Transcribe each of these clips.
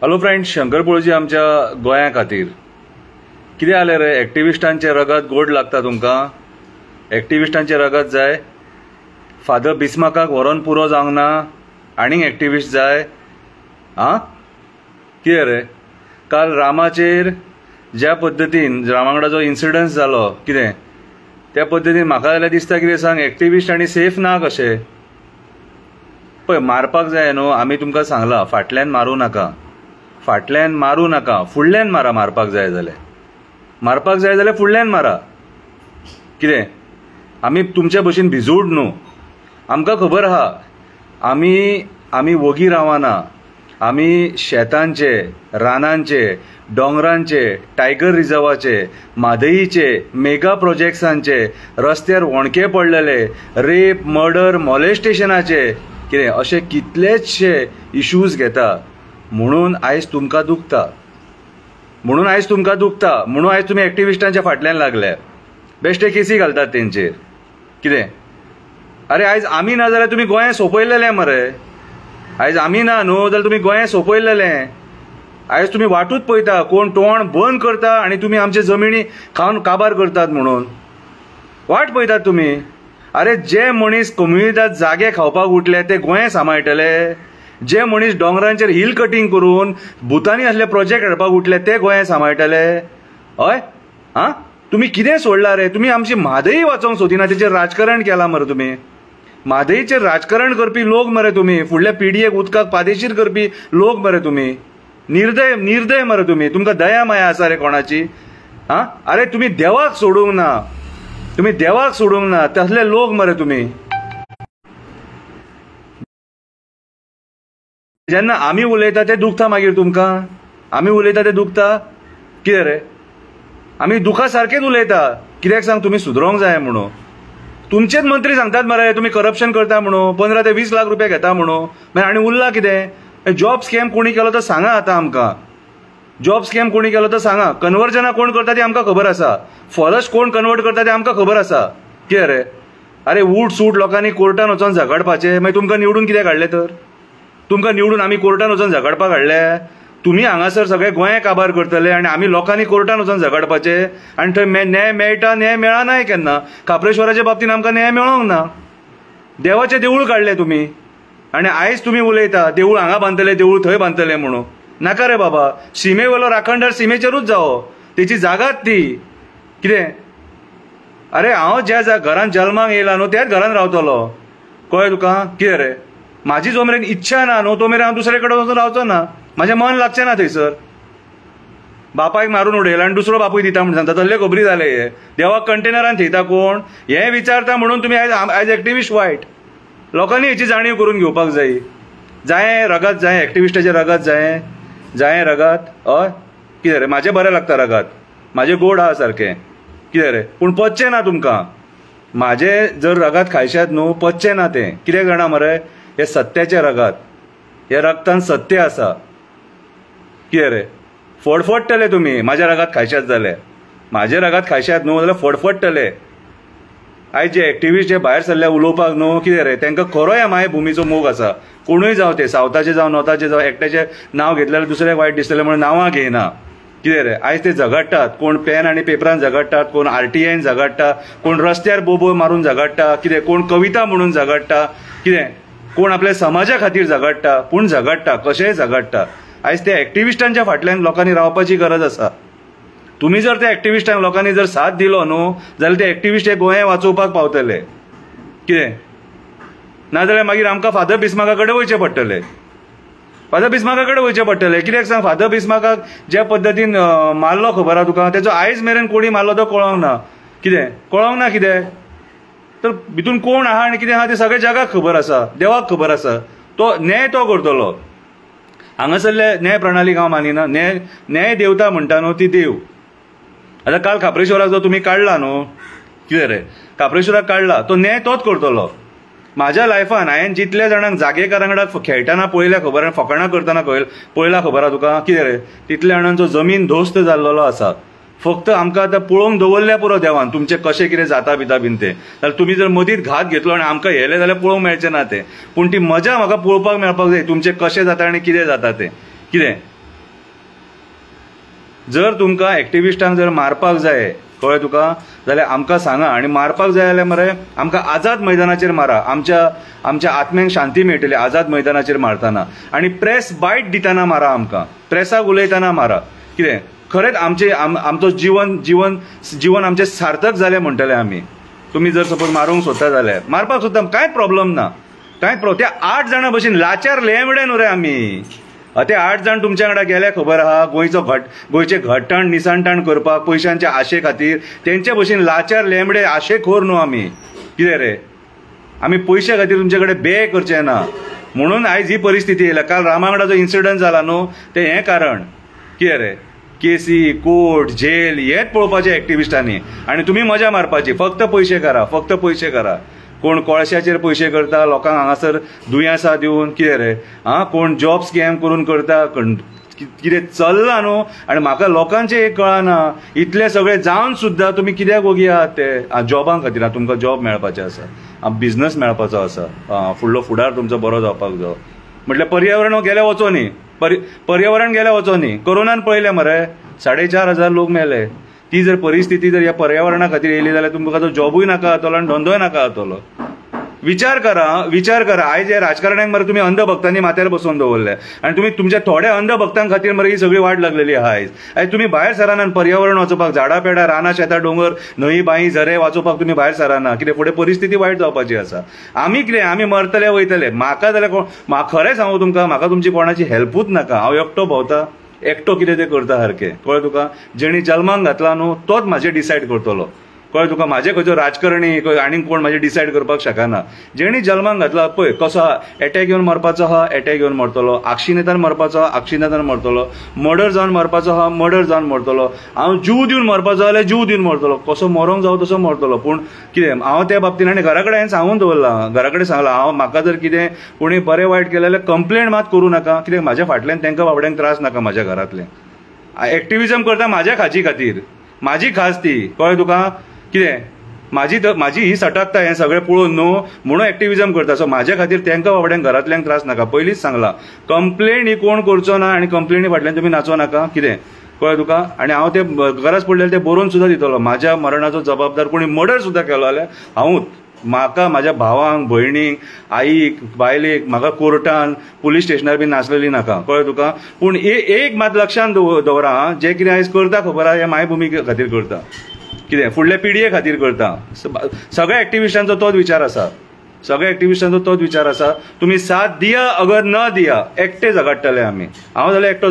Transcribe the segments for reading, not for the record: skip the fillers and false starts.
Hello friends, Shankar पळोवची आमच्या गोंया खातीर कितें जालें रे? एक्टिविस्टांचे रगत गोड लागता तुमकां? एक्टिविस्टांचे रगत जाय? फादर बिस्मार्काक व्हरोन पुरो जावंक ना? आनीक एक्टिविस्ट जाय? आं कितें रे? काल रामाचेर ज्या पद्दतीन रामा वांगडा जो इन्सिडन्स जालो कितें त्या पद्दतीन म्हाका जाल्यार दिसता कितें सांग, एक्टिविस्ट आनी सेफ ना कशें. पळय, मारपाक जाय न्हू, आमी तुमकां सांगलां फाटल्यान मारूं नाका, फाटल्यान मारूं नाका, फुडल्यान मारा. मारपाक जाय जाल्यार फुडल्यान मारा. कितें आमी तुमच्या भशेन भिजूड न्हू, आमकां खबर आहा आमी वगी रावना. आमी शेतांचे, रानांचे, डोंगरांचे, टायगर रिझर्वाचे, म्हादईचे, मेगा प्रोजेक्ट्सांचे, रस्त्यार वणके पडलेले, रेप, मर्डर, मॉलेस्टेशनाचे कितें अशे कितलेशे इश्यूज घेता. म्हणून आयज तुमकां दुखता, म्हणून आयज तुमी एक्टिविस्टांच्या फाटल्यान लागल्या, बेश्टे केसी घालतात तेंचेर. कितें अरे, आयज आमी ना जाल्यार तुमी गोंया सोंपयलेलें मरे. आयज आमी ना न्हू जाल्यार तुमी गोंया सोंपयलेलें. आयज तुमी वाटूच पळयता कोण तोंड बंद करता आनी तुमी आमचे जमिनी खावन काबार करतात म्हणून वाट पळयतात तुमी. अरे, जे मनीस कम्युनिटात जागे खावपाक उठले ते गोंया सांबाळटले. जे मनीस डोंगरांचेर हिल कटिंग करून भुतानी असले प्रोजेक्ट हाडपाक उठले ते गोंया सांबाळटले. हय आं, तुमी कितें सोडला रे? तुमी आमची म्हादई वाचोवंक सोदिना, तेचेर राजकारण केलां मरे तुमी. म्हादईचेर राजकारण करपी लोक मरे तुमी, फुडल्या पिडयेक उदकाक पादेशीर करपी लोक मरे तुमी. निर्दय मरे तुमी. तुमकां दया माया आसा रे कोणाची? हां, अरे तुमी देवाक सोडूंक ना, तसले लोक मरे तुमी. जेन्ना आमी उलयता ते दुखता मागीर तुमकां. आमी उलयता ते दुखता कितें रे? आमी दुखा सारकेच उलयता. कित्याक सांग, तुमी सुदरोंक जाय म्हणून. तुमचेच मंत्री सांगतात मरे तुमी करप्शन करता म्हणून, 15 ते 20 लाख रुपया घेता म्हणून. मागीर आनी उरला कितें? जॉब स्कॅम कोणी केलो तो सांगा आतां आमकां. जॉब स्कॅम कोणी केलो तो सांगा. कन्वर्जना कोण करता ते आमकां खबर आसा. फॉरेस्ट कोण कन्वर्ट करता ते आमकां खबर आसा. कितें रे? अरे, उठ सूट लोकांनी कोर्टान वचोन झगडपाचें, मागीर तुमकां निवडून कित्याक हाडले तर? तुमकां निवडून आमी कोर्टान वचोन झगडपाक हाडले? तुमी हांगासर सगळे गोंया काबार करतले आनी आमी लोकांनी कोर्टान वचोन झगडपाचे आनी थंय न्याय मेळटा, न्याय मेळनाय केन्ना. काप्रेश्वराच्या बाबतीन आमकां न्याय मेळोंक ना. देवाचें देवूळ काडलें तुमी आनी आयज तुमी उलयता देवूळ हांगा बांदतले, देवूळ थंय बांदतले म्हणून. नाका रे बाबा. शिमेवेलो राखणदार शिमेचेरूच जावो, तेची जागाच ती. कितें अरे, हांव ज्या घरान जल्माक येयला न्हू त्याच घरान रावतलो. कळ्ळें तुका? कितें रे? म्हाजी जो मेरेन इच्छा ना न्हू तो मेरेन हांव दुसरे कडेन वचून रावचो ना. म्हाजें मन लागचें ना थंयसर. बापायक मारून उडयला आनी दुसरो बापूय दिता म्हणून सांगता, तसले खबरी जाले हे. देवाक कंटेनरान थेयता कोण? हें विचारता म्हणून तुमी आयज एक्टिविस्ट वायट. लोकांनी हेची जाणीव करून घेवपाक जाय. जाय रगत जाय, एक्टिविस्टाचें रगत जाय रगत. हय कितें रे? म्हाजें बरें लागता रगत, म्हाजें गोड आहा सारकें. कितें रे? पूण पचचें ना तुमकां. म्हाजें जर रगत खायशात न्हू, पचचें ना तें. कित्याक जाणा मरे? हें सत्याचें रगत. हे रगतान सत्य आसा. कितें रे? फडफडटले तुमी म्हाज्या रगत खायशात जाल्यार. म्हाजे रगत खायशात न्हू जाल्यार फडफडटले. आयज जे एक्टिविस्ट जे भायर सरल्या उलोवपाक न्हू, कितें रे, तांकां खरोय ह्या मायभुमीचो मोग आसा. कोणूय जावं ते सावथाचे जावं नॉर्थाचे जावं, एकट्याचें नांव घेतल्यार दुसऱ्याक वायट दिसतलें म्हणून नांवां घेयना. कितें रे? आयज ते झगडटात. कोण पेन आनी पेपरान झगडटात, कोण RTIन झगडटा, कोण रस्त्यार बोबो मारून झगडटा. कितें कोण कविता म्हणून झगडटा. कितें कोण आपल्या समाजा खातीर झगडटा. पूण झगडटा कशेंय झगडटा. आयज त्या एक्टिविस्टांच्या फाटल्यान लोकांनी रावपाची गरज आसा. तुमी जर त्या एक्टिविस्टांक लोकांनी जर साथ दिलो न्हू जाल्यार ते एक्टिविस्ट हे गोंया वाचोवपाक पावतले. कितें नाजाल्यार मागीर आमकां फादर बिस्मार्का कडेन वयचें पडटलें. कित्याक सांग, फादर बिस्मार्काक ज्या पद्दतीन मारलो खबर आहा तुका, तेचो आयज मेरेन कोणी मारलो तो कळोंक ना. कितें तर भितून कोण आहा आनी कितें आहा तें सगळें जगाक खबर आसा, देवाक खबर आसा. तो न्याय तो करतलो. हांगासरले न्याय प्रणालीक हांव मानिना. न्याय देवता म्हणटा न्हू ती देव. आतां काल खाप्रेश्वराक जो तुमी काडला न्हू, कितें रे, खाप्रेश्वराक काडला तो न्याय तोच करतलो. म्हाज्या लायफान हांवें जितल्या जाणांक जागेकारां वांगडा खेळटाना पळयल्या खबर आहा, फकाणां करतना पळयला खबर आहा तुका. कितें रे, तितल्या जाणांचो जमीन धोस्त जाल्लो आसा. फक्त आमकां आतां पळोवंक दवरल्या पुरो देवान तुमचें कशें कितें जाता बिता बीन तें. जाल्यार तुमी जर मदींच घात घेतलो आनी आमकां हेले जाल्यार पळोवंक मेळचें ना तें. पूण ती मजा म्हाका पळोवपाक मेळपाक जाय तुमचें कशें जाता आनी कितें जाता तें. कितें जर तुमकां एक्टिविस्टांक जर मारपाक जाय कळ्ळें तुका जाल्यार आमकां सांगा आनी मारपाक जाय जाल्यार मरे आमकां आझाद मैदानाचेर मारा आमच्या आत्म्यांक शांती मेळटली आझाद मैदानाचेर मारतना आनी प्रेस बायट दितना मारा आमकां प्रेसाक उलयतना मारा कितें खरेंच आमचो जीवन आमचें सार्थक जालें म्हणटले आमी तुमी जर सपोज मारूंक सोदता जाल्यार मारपाक सोदता कांयच प्रॉब्लम ना त्या 8 जाणां भशेन लाचार लेंवडे न्हू रे आमी ते 8 जाण तुमच्या वांगडा गेले खबर आहा गोंयचे घट्टण निसाणटाण करपाक पयशांच्या आशे खातीर तेंचे भशेन लाचार लेंबडे आशेखोर न्हू आमी कितें रे आमी पयशे खातीर तुमचे कडेन बे करचे ना म्हणून आयज ही परिस्थिती येयल्या काल रामा वांगडा जो इन्सिडंट जाला न्हू ते हें कारण कितें रे केसी कोर्ट जेल हेच पळोवपाचे एक्टिविस्टांनी आनी तुमी मजा मारपाची फक्त पयशे करा कोण कोळशाचेर पयशे करता लोकांक हांगासर दुयेंसां दिवन कितें रे कोण जॉब स्कॅम करून करता कितें चल्लां न्हू आनी म्हाका लोकांचें एक कळना इतले सगळे जावन सुद्दां तुमी कित्याक ओगी आहात ते जॉबां खातीर तुमकां जॉब मेळपाचें आसा बिझनस मेळपाचो आसा फुडलो फुडार तुमचो बरो जावपाक जाय म्हटल्यार पर्यावरण गेले वचो न्ही पर्यावरण गेले वचो न्ही कोरोनान पळयलें मरे 4,500 लोक मेले ती जर परिस्थिती जर ह्या पर्यावरणा खातीर येयली जाल्यार तुमकां तो जॉबूय नाका जातलो आनी धंदोय नाका जातलो विचार करा आयज हे राजकारण्यांक मरे तुमी अंधभक्तांनी माथ्यार बसोवन दवरले आनी तुमी तुमच्या थोड्या अंधभक्तां खातीर मरे ही सगळी वाट लागलेली आहा आयज तुमी भायर सराना पर्यावरण वाचोवपाक झाडां पेडां रानां शेतां डोंगर न्हंय बांय झरे वाचोवपाक तुमी भायर सराना कितें फुडें परिस्थिती वायट जावपाची आसा आमी मरतले वयतले म्हाका जाल्यार खरें सांगू तुमकां म्हाका तुमची कोणाची हेल्पूच नाका हांव एकटो भोंवता एकटो कितें तें करता सारकें कळ्ळें तुका जेणी जल्माक घातला न्हू तोच म्हाजें डिसायड करतलो कळ्ळें तुका म्हाजे खंयचो राजकारणी आनीक कोण म्हाजें डिसायड करपाक शकना जेणी जल्माक घातला पळय कसो आहा एटॅक येवन मरपाचो आहा एटॅक येवन मरतलो आक्षिणेतान मरपाचो आहा आक्षिणेतान मरतलो मर्डर जावन मरपाचो आहा मर्डर जावन मरतलो हांव जीव दिवन मरपाचो जाल्यार जीव दिवन मरतलो कसो मरोंक जावं तसो मरतलो पूण कितें हांव त्या बाबतीन आनी घरा कडेन हांवें सांगून दवरलां घरा कडेन सांगलां हांव म्हाका जर कितें कोणी बरें वायट केलें जाल्यार कंप्लेंट मात करूं नाका कित्याक म्हाज्या फाटल्यान तांकां बाबड्यांक त्रास नाका म्हाज्या घरांतले एक्टिविजम करता म्हाज्या खाची खातीर म्हाजी खास ती कळ्ळें तुका कितें म्हाजी ही सटकता हें सगळें पळोवन न्हू म्हणून एक्टिविजम करता सो म्हाज्या खातीर तांकां बाबड्यांक घरांतल्यांक त्रास नाका पयलींच सांगलां कंप्लेंट ही कोण करचो ना आनी कंप्लेनी फाटल्यान तुमी नाचो नाका कितें कळ्ळें तुका आनी हांव ते गरज पडलेले ते बरोवन सुद्दां दितलो म्हाज्या मरणाचो जबाबदार कोणी मर्डर सुद्दां केलो जाल्यार हांवूच म्हाका म्हाज्या भावांक भयणीक आईक बायलेक म्हाका कोर्टान पुलीस स्टेशनार बी नासलेली नाका कळ्ळें तुका पूण एक मात लक्षांत दवरा जें कितें आयज करता खबर आहा हें मायभुमी खातीर करता कितें फुडल्या पिडये खातीर करता सगळ्या एक्टिविस्टांचो तोच विचार आसा तुमी साथ दिया अगर न दिया एकटे झगडटले आमी हांव जाल्यार एकटो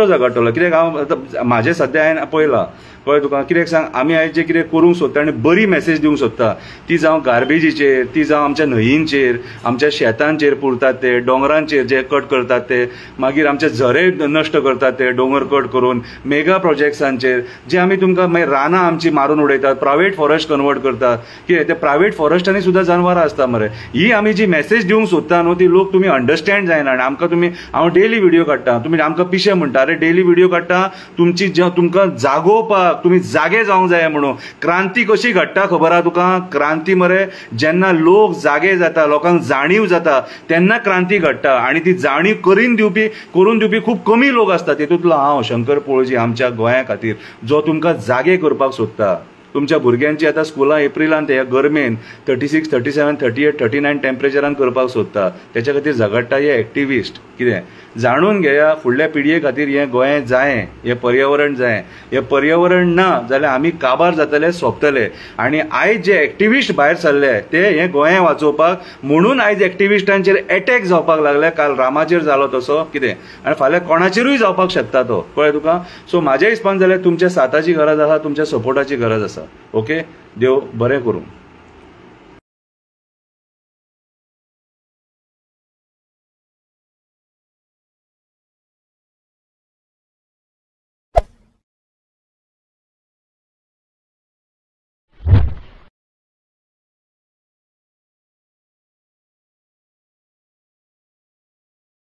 झगडटलो कित्याक हांव म्हाजें सद्या हांवें पळयलां कळ्ळें तुका कित्याक सांग आमी आयज जें कितें करूंक सोदता आनी बरी मेसेज दिवंक सोदता ती जावं गार्बेजीचेर ती जावं आमच्या न्हंयींचेर आमच्या शेतांचेर पुरतात ते डोंगरांचेर जे कट करतात ते मागीर आमचे झरे नश्ट करतात ते दोंगर कट करून मेगा प्रोजेक्ट्सांचेर जे आमी तुमकां मागीर रानां आमची मारून उडयतात प्रायवेट फॉरेस्ट कन्वर्ट करतात कितें ते प्रायवेट फॉरेस्टांनी सुद्दां जानवरां आसता मरे ही आमी जी मेसेज दिवंक सोदता न्हू ती लोक तुमी अंडरस्टँड जायना आनी आमकां हांव डेली व्हिडिओ काडटा तुमी आमकां पिशे म्हणटा अरे डेली व्हिडिओ काडटा तुमकां जागोवपाक तुमी जागे जावंक जाय म्हणून क्रांती कशी घडटा खबर आहा तुका क्रांती मरे जेन्ना लोक जागे जाता लोकांक जाणीव जाता तेन्ना क्रांती घडटा आनी ती जाणीव करून दिवपी खूब कमी लोक आसता तितूंतलो हांव शंकर पोळजी आमच्या गोंया खातीर जो तुमकां जागे करपाक सोदता तुमच्या भुरग्यांची आतां स्कुलां एप्रिलांत ह्या गरमेन 36, 37, 38, 39 टेम्परेचरान करपाक सोदता तेच्या खातीर झगडटा हे एक्टिविस्ट कितें जाणून घेया फुडल्या पिडये खातीर हें गोंय जाय हें पर्यावरण जाय हें पर्यावरण ना जाल्यार आमी काबार जातले सोंपतले आनी आयज जे एक्टिविस्ट भायर सरले ते हें गोंय वाचोवपाक म्हणून आयज एक्टिविस्टांचेर एटॅक जावपाक लागले काल रामाचेर जालो तसो कितें आनी फाल्यां कोणाचेरूय जावपाक शकता तो कळ्ळें तुका सो म्हाज्या हिसपान जाल्यार तुमच्या साथाची गरज आसा तुमच्या सपोर्टाची गरज आसा ओके देव बरें करूं